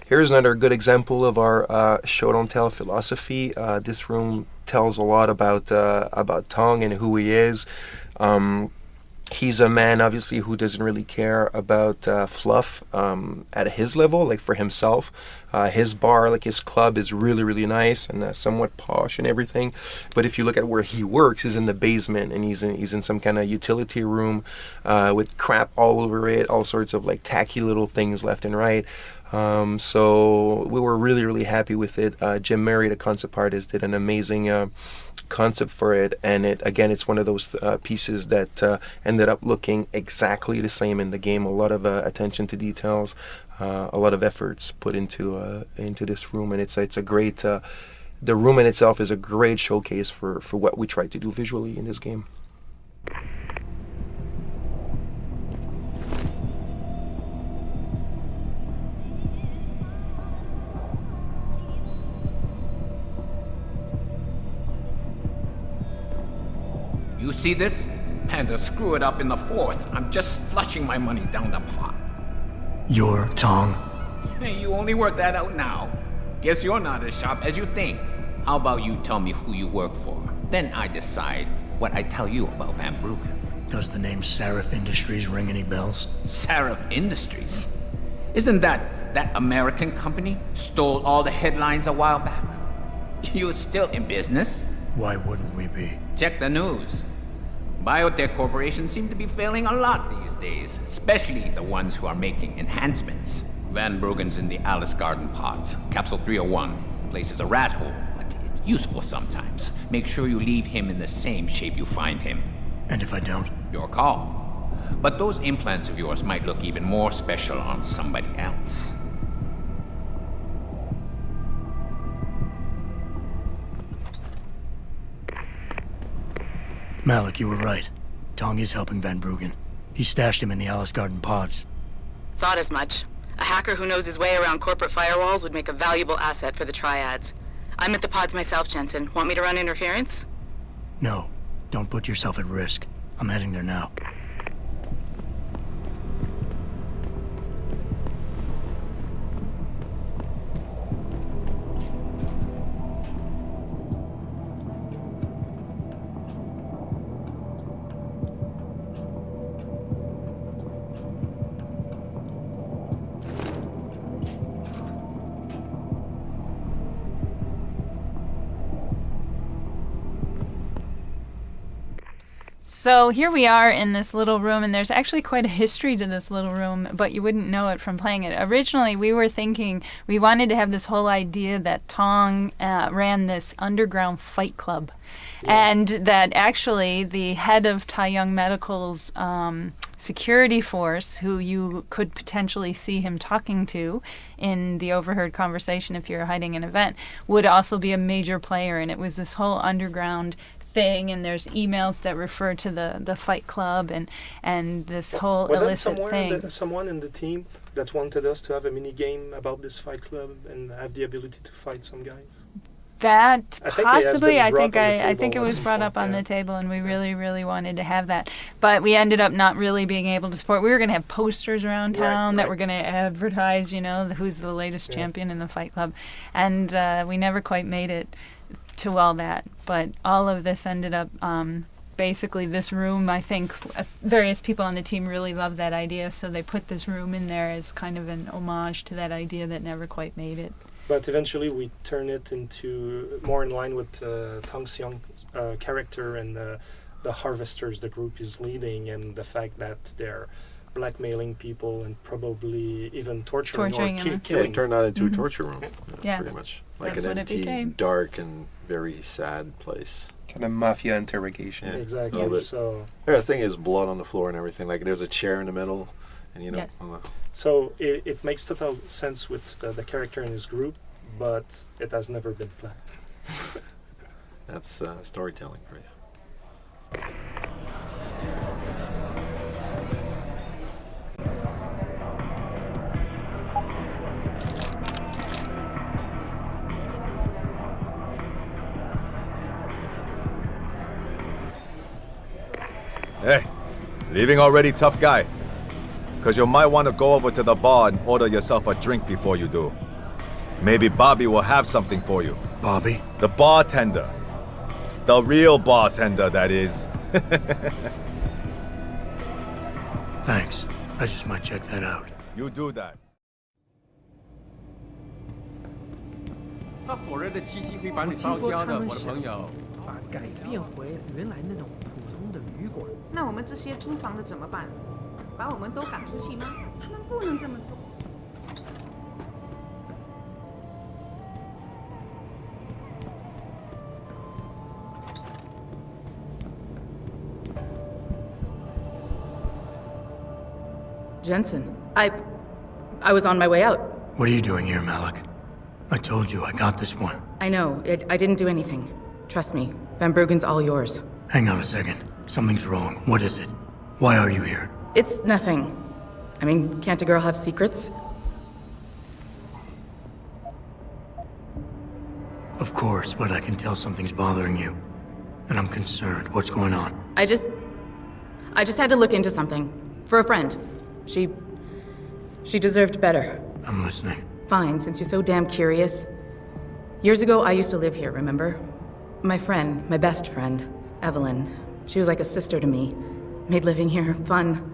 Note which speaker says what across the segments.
Speaker 1: Here's another good example of our show don't tell philosophy. This room tells a lot about Tong and who he is. He's a man, obviously, who doesn't really care about fluff at his level, like for himself. His bar, like his club, is really, really nice and somewhat posh and everything. But if you look at where he works, he's in the basement and he's in some kind of utility room with crap all over it, all sorts of like tacky little things left and right. So we were really, really happy with it. Jim Murray, the concept artist, did an amazing concept for it, and it's one of those pieces that ended up looking exactly the same in the game. A lot of attention to details, a lot of efforts put into this room, and it's a great. The room in itself is a great showcase for what we tried to do visually in this game.
Speaker 2: You see this? Panda screw it up in the fourth. I'm just flushing my money down the pot.
Speaker 3: You're Tong?
Speaker 2: Hey, you only work that out now. Guess you're not as sharp as you think. How about you tell me who you work for? Then I decide what I tell you about Van Bruggen.
Speaker 3: Does the name Sarif Industries ring any bells?
Speaker 2: Sarif Industries? Isn't that American company stole all the headlines a while back? You're still in business?
Speaker 3: Why wouldn't we be?
Speaker 2: Check the news. Biotech corporations seem to be failing a lot these days, especially the ones who are making enhancements. Van Bruggen's in the Alice Garden pods. Capsule 301. Place is a rat hole, but it's useful sometimes. Make sure you leave him in the same shape you find him.
Speaker 3: And if I don't?
Speaker 2: Your call. But those implants of yours might look even more special on somebody else.
Speaker 3: Malik, you were right. Tong is helping Van Bruggen. He stashed him in the Alice Garden pods.
Speaker 4: Thought as much. A hacker who knows his way around corporate firewalls would make a valuable asset for the Triads. I'm at the pods myself, Jensen. Want me to run interference?
Speaker 3: No. Don't put yourself at risk. I'm heading there now.
Speaker 5: So here we are in this little room, and there's actually quite a history to this little room, but you wouldn't know it from playing it. Originally, we were thinking we wanted to have this whole idea that Tong ran this underground fight club, and that actually the head of Tai Yong Medical's security force, who you could potentially see him talking to in the overheard conversation if you're hiding an event, would also be a major player, and it was this whole underground thing, and there's emails that refer to the Fight Club and this whole illicit thing.
Speaker 6: Someone in the team that wanted us to have a mini game about this Fight Club and have the ability to fight some guys?
Speaker 5: That
Speaker 6: I
Speaker 5: think it was brought up on the table, and we really, really wanted to have that. But we ended up not really being able to support. We were going to have posters around town that were going to advertise, who's the latest champion in the Fight Club. And we never quite made it to all that. But all of this ended up, basically this room, I think various people on the team really loved that idea, so they put this room in there as kind of an homage to that idea that never quite made it.
Speaker 6: But eventually we turn it into more in line with Tong Seong's character and the Harvesters the group is leading, and the fact that they're blackmailing people and probably even torturing or killing.
Speaker 7: It turned out into a torture room.
Speaker 5: Yeah.
Speaker 7: Pretty much. Like
Speaker 5: That's
Speaker 7: an
Speaker 5: what it
Speaker 7: empty,
Speaker 5: became.
Speaker 7: dark, and very sad place.
Speaker 1: Kind of mafia interrogation.
Speaker 7: Yeah.
Speaker 6: Exactly. So
Speaker 7: the thing is blood on the floor and everything. Like there's a chair in the middle, and
Speaker 6: So it makes total sense with the character in his group, but it has never been planned.
Speaker 7: That's storytelling for you.
Speaker 8: Hey, leaving already, tough guy? Because you might want to go over to the bar and order yourself a drink before you do. Maybe Bobby will have something for you.
Speaker 3: Bobby?
Speaker 8: The bartender. The real bartender, that is.
Speaker 3: Thanks. I just might check that out.
Speaker 8: You do that.
Speaker 9: 那火热的气息会把你烧焦的，我的朋友。
Speaker 10: 把改变回原来那种普通的旅馆。
Speaker 11: 那我们这些租房的怎么办？把我们都赶出去吗？他们不能这么做。
Speaker 4: Jensen, I was on my way out.
Speaker 3: What are you doing here, Malik? I told you I got this one.
Speaker 4: I know. I didn't do anything. Trust me. Van Bruggen's all yours.
Speaker 3: Hang on a second. Something's wrong. What is it? Why are you here?
Speaker 4: It's nothing. I mean, can't a girl have secrets?
Speaker 3: Of course, but I can tell something's bothering you. And I'm concerned. What's going on?
Speaker 4: I just had to look into something. For a friend. She deserved better.
Speaker 3: I'm listening.
Speaker 4: Fine, since you're so damn curious. Years ago, I used to live here, remember? My friend, my best friend, Evelyn. She was like a sister to me. Made living here fun.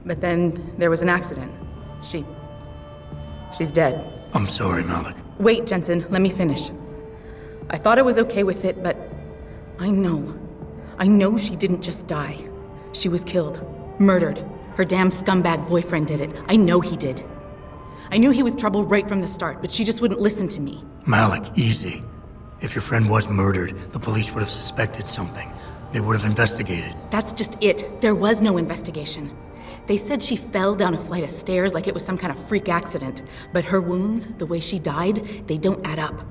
Speaker 4: But then there was an accident. She's dead.
Speaker 3: I'm sorry, Malik.
Speaker 4: Wait, Jensen, let me finish. I thought I was okay with it, but I know she didn't just die. She was killed. Murdered. Her damn scumbag boyfriend did it. I know he did. I knew he was trouble right from the start, but she just wouldn't listen to me.
Speaker 3: Malik, easy. If your friend was murdered, the police would have suspected something. They would have investigated.
Speaker 4: That's just it. There was no investigation. They said she fell down a flight of stairs like it was some kind of freak accident. But her wounds, the way she died, they don't add up.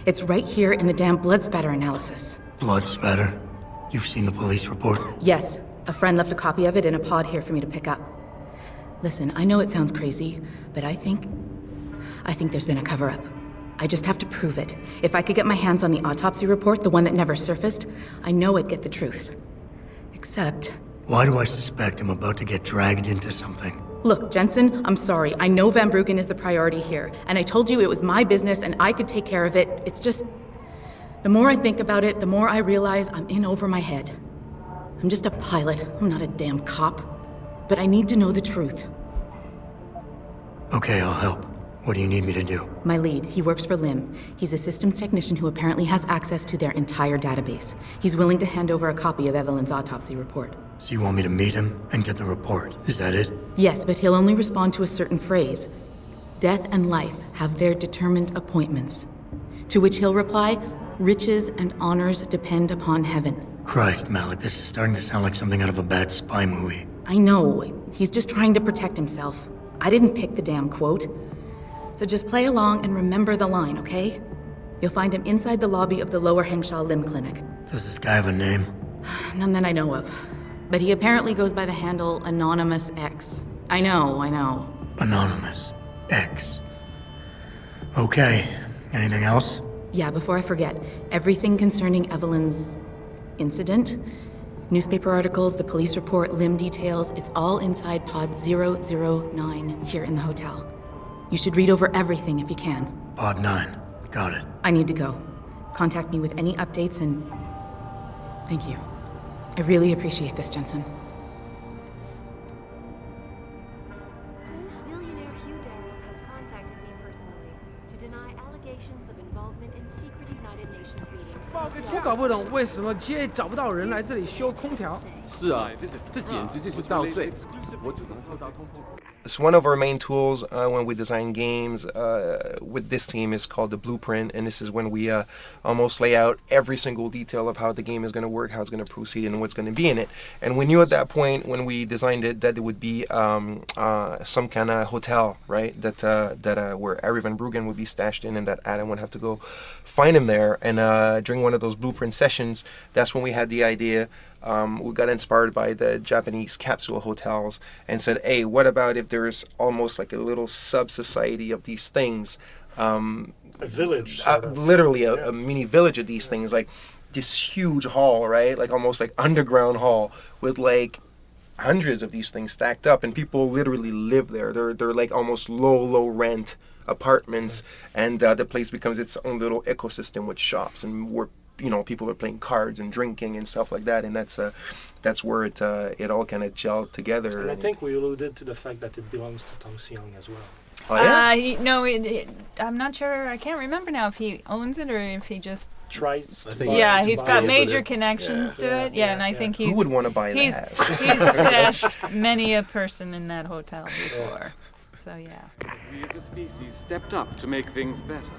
Speaker 4: It's right here in the damn blood spatter analysis.
Speaker 3: Blood spatter? You've seen the police report?
Speaker 4: Yes. A friend left a copy of it in a pod here for me to pick up. Listen, I know it sounds crazy, but I think there's been a cover-up. I just have to prove it. If I could get my hands on the autopsy report, the one that never surfaced, I know I'd get the truth. Except...
Speaker 3: Why do I suspect I'm about to get dragged into something?
Speaker 4: Look, Jensen, I'm sorry. I know Van Bruggen is the priority here, and I told you it was my business and I could take care of it. It's just... The more I think about it, the more I realize I'm in over my head. I'm just a pilot. I'm not a damn cop. But I need to know the truth.
Speaker 3: Okay, I'll help. What do you need me to do?
Speaker 4: My lead, he works for LIM. He's a systems technician who apparently has access to their entire database. He's willing to hand over a copy of Evelyn's autopsy report.
Speaker 3: So you want me to meet him and get the report? Is that it?
Speaker 4: Yes, but he'll only respond to a certain phrase. Death and life have their determined appointments. To which he'll reply, riches and honors depend upon heaven.
Speaker 3: Christ, Malik, this is starting to sound like something out of a bad spy movie.
Speaker 4: I know. He's just trying to protect himself. I didn't pick the damn quote. So just play along and remember the line, okay? You'll find him inside the lobby of the Lower Hengsha Lim Clinic.
Speaker 3: Does this guy have a name?
Speaker 4: None that I know of. But he apparently goes by the handle Anonymous X. I know.
Speaker 3: Anonymous X. Okay. Anything else?
Speaker 4: Yeah, before I forget, everything concerning Evelyn's incident, newspaper articles, the police report, LIM details, it's all inside pod 009 here in the hotel. You should read over everything if you can.
Speaker 3: Pod 9. Got it.
Speaker 4: I need to go. Contact me with any updates and... Thank you. I really appreciate this, Jensen.
Speaker 12: Billionaire Hugh Darrow has contacted me personally to deny allegations of involvement in secret United Nations meetings.
Speaker 10: 我搞不懂为什么 GA 找不到人来这里修空调。
Speaker 9: 是啊，这简直就是倒罪。我主动收到通风。
Speaker 1: It's one of our main tools when we design games with this team is called the blueprint, and this is when we almost lay out every single detail of how the game is going to work, how it's going to proceed, and what's going to be in it. And we knew at that point when we designed it that it would be some kind of hotel, right? That where Ari Van Bruggen would be stashed in, and that Adam would have to go find him there. And during one of those blueprint sessions, that's when we had the idea. We got inspired by the Japanese capsule hotels and said, hey, what about if there's almost like a little sub-society of these things?
Speaker 6: A village.
Speaker 1: Literally a mini village of these things, like this huge hall, right? Like almost like underground hall with like, hundreds of these things stacked up, and people literally live there. They're like almost low rent apartments, and the place becomes its own little ecosystem with shops and where people are playing cards and drinking and stuff like that, and that's where it all kind of gelled together.
Speaker 6: And I think we alluded to the fact that it belongs to Tong Xiong as well.
Speaker 1: Oh, yeah?
Speaker 5: I'm not sure. I can't remember now if he owns it or if he just
Speaker 6: tries.
Speaker 5: He's got major connections to it. Yeah, and I think
Speaker 1: who would want to buy that?
Speaker 5: He's stashed many a person in that hotel before. So yeah.
Speaker 13: We as a species stepped up to make things better.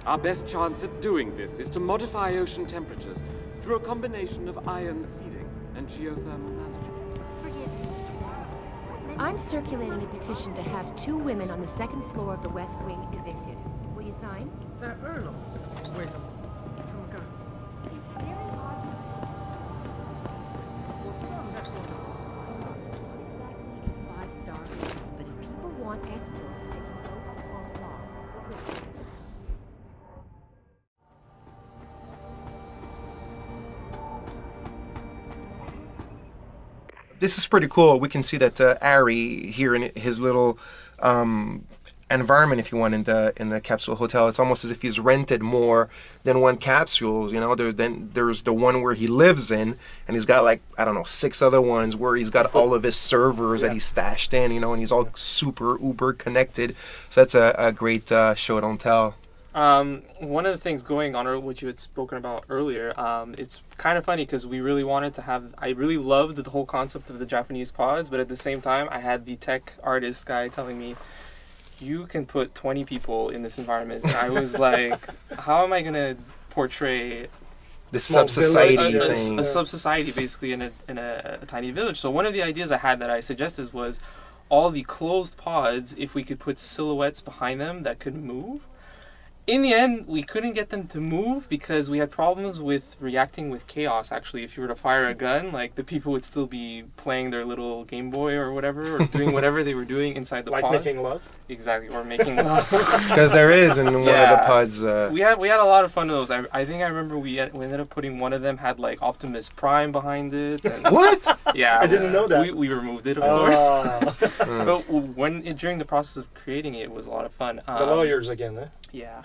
Speaker 13: Our best chance at doing this is to modify ocean temperatures through a combination of ion seeding and geothermal management.
Speaker 12: Forgive me. I'm circulating a petition to have 2 women on the 2nd floor of the West Wing evicted. Will you sign?
Speaker 10: Wait.
Speaker 12: But if people want escorts, they can go to Hong Kong.
Speaker 1: This is pretty cool. We can see that Ari here in his little environment, if you want, in the capsule hotel. It's almost as if he's rented more than one capsule. There's the one where he lives in, and he's got 6 other ones where he's got all of his servers that he's stashed in, and he's all super uber connected. So that's a great show don't tell.
Speaker 14: One of the things going on, which you had spoken about earlier, it's kind of funny because we really wanted to have, I really loved the whole concept of the Japanese pods, but at the same time, I had the tech artist guy telling me, you can put 20 people in this environment. And I was like, how am I going to portray
Speaker 1: this sub-society thing?
Speaker 14: A sub-society, basically, in a tiny village. So one of the ideas I had that I suggested was all the closed pods, if we could put silhouettes behind them that could move. In the end, we couldn't get them to move because we had problems with reacting with chaos, actually. If you were to fire a gun, the people would still be playing their little Game Boy or whatever, or doing whatever they were doing inside the pods.
Speaker 6: Like making love?
Speaker 14: Exactly, or making love.
Speaker 1: Because there is in one of the pods.
Speaker 14: We had a lot of fun with those. I think I remember we ended up putting one of them had Optimus Prime behind it. And
Speaker 1: what?
Speaker 14: Yeah.
Speaker 6: I didn't know that.
Speaker 14: We removed it, of course. But during the process of creating it, it was a lot of fun.
Speaker 6: The lawyers again, eh?
Speaker 14: Yeah.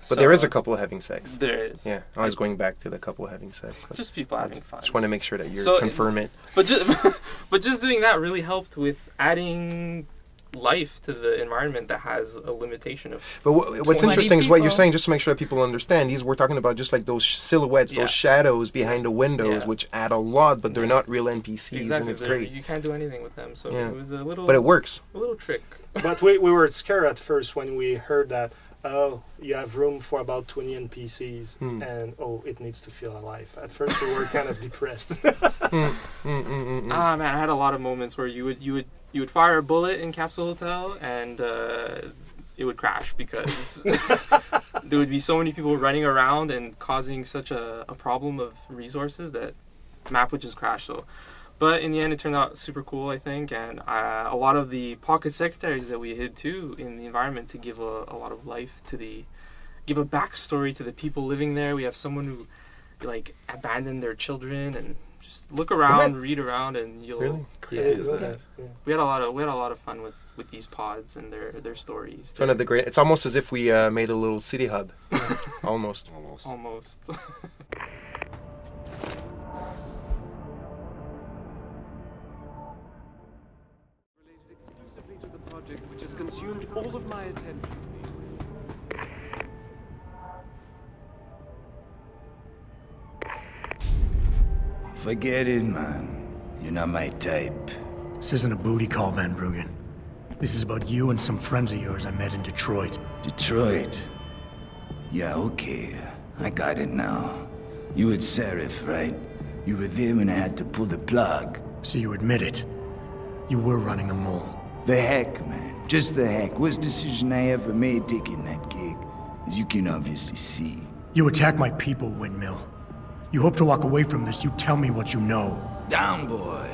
Speaker 1: But there is a couple having sex.
Speaker 14: There is.
Speaker 1: Yeah, I was going back to the couple having sex.
Speaker 14: Just people having fun.
Speaker 1: Just want to make sure that you confirm it.
Speaker 14: But just doing that really helped with adding life to the environment that has a limitation of.
Speaker 1: But what's interesting is what you're saying, just to make sure that people understand. We're talking about just those silhouettes, those shadows behind the windows, which add a lot, but they're not real NPCs,
Speaker 14: exactly.
Speaker 1: and it's great.
Speaker 14: You can't do anything with them, so it was a little.
Speaker 1: But it works.
Speaker 14: A little trick.
Speaker 6: But we were scared at first when we heard that. Oh, you have room for about 20 NPCs, and it needs to feel alive. At first, we were kind of depressed.
Speaker 14: Man, I had a lot of moments where you would fire a bullet in Capsule Hotel, and it would crash because there would be so many people running around and causing such a problem of resources that map would just crash. But in the end, it turned out super cool, I think, and a lot of the pocket secretaries that we hid too in the environment to give a lot of life to give a backstory to the people living there. We have someone who abandoned their children, and just look around, read around, and you'll.
Speaker 1: Really?
Speaker 14: We had a lot of fun with these pods and their stories.
Speaker 1: It's one of the great. It's almost as if we made a little city hub. Almost.
Speaker 13: Which has consumed all of my attention.
Speaker 15: Forget it, man. You're not my type.
Speaker 3: This isn't a booty call, Van Bruggen. This is about you and some friends of yours I met in Detroit.
Speaker 15: Detroit? Yeah, okay. I got it now. You at Serif, right? You were there when I had to pull the plug.
Speaker 3: So you admit it. You were running a mole.
Speaker 15: The heck, man. Just the heck. Worst decision I ever made taking that gig. As you can obviously see.
Speaker 3: You attack my people, Windmill. You hope to walk away from this, you tell me what you know.
Speaker 15: Down, boy.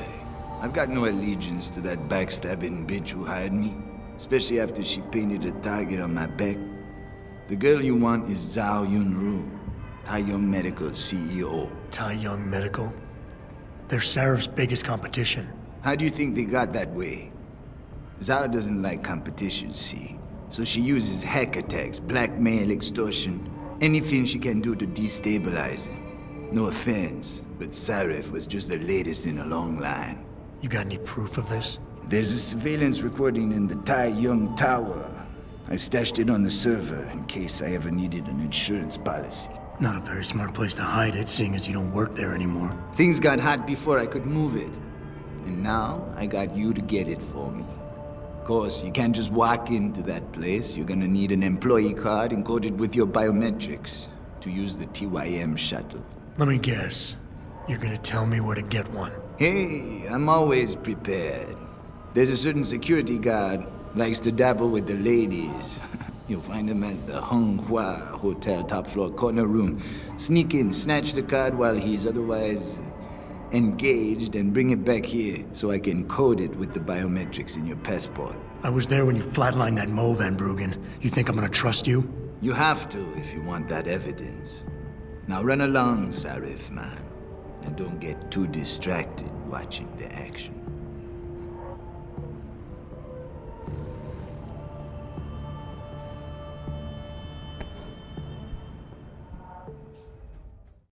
Speaker 15: I've got no allegiance to that backstabbing bitch who hired me. Especially after she painted a target on my back. The girl you want is Zhao Yunru, Tai Yong Medical CEO.
Speaker 3: Tai Yong Medical? They're Sarif's biggest competition.
Speaker 15: How do you think they got that way? Zara doesn't like competition, see? So she uses hack attacks, blackmail, extortion, anything she can do to destabilize him. No offense, but Sarif was just the latest in a long line.
Speaker 3: You got any proof of this?
Speaker 15: There's a surveillance recording in the Tai Yong Tower. I stashed it on the server in case I ever needed an insurance policy.
Speaker 3: Not a very smart place to hide it, seeing as you don't work there anymore.
Speaker 15: Things got hot before I could move it. And now I got you to get it for me. Of course, you can't just walk into that place. You're gonna need an employee card encoded with your biometrics to use the TYM shuttle.
Speaker 3: Let me guess. You're gonna tell me where to get one.
Speaker 15: Hey, I'm always prepared. There's a certain security guard, likes to dabble with the ladies. You'll find him at the Hung Hua Hotel top floor corner room. Sneak in, snatch the card while he's otherwise engaged, and bring it back here so I can code it with the biometrics in your passport.
Speaker 3: I was there when you flatlined that Mo, Van Bruggen. You think I'm gonna trust you?
Speaker 15: You have to if you want that evidence. Now run along, Sarif, man. And don't get too distracted watching the action.